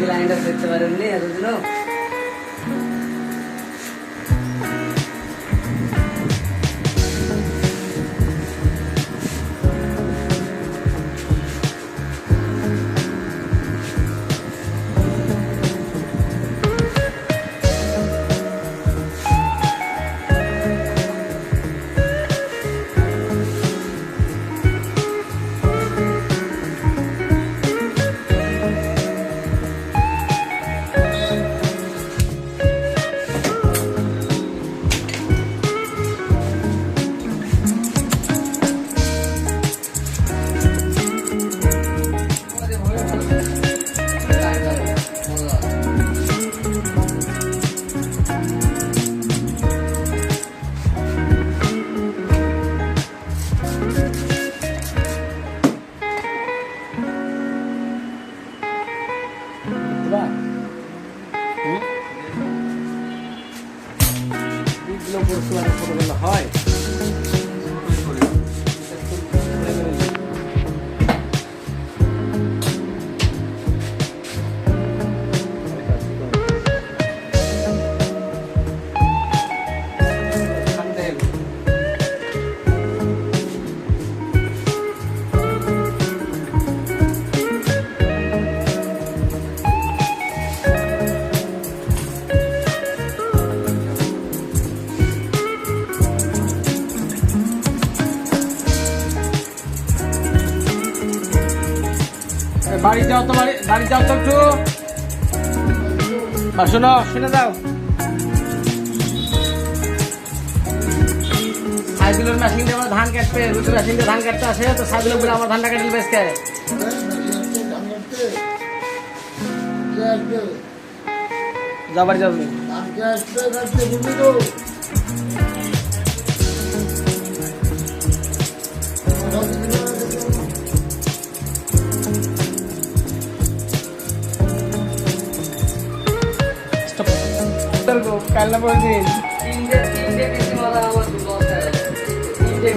লাইনটা দেখতে পারেননি এতদিনও। হয় বাড়ি যাও তো, বাড়ি যাও তো একটু। শোনো, শুনে যাও। সাইকেলের মেশিন দিয়ে আমার ধান কাটবে, রুটি মেশিন দিয়ে ধান কাটতে আসে তো সাইকেলের বলে আমার ধানটা কাটলে বেশ খায়। যা বাড়ি যাও। কাল না পরদিন তিনটে বেশি মাথা আমার তিনটে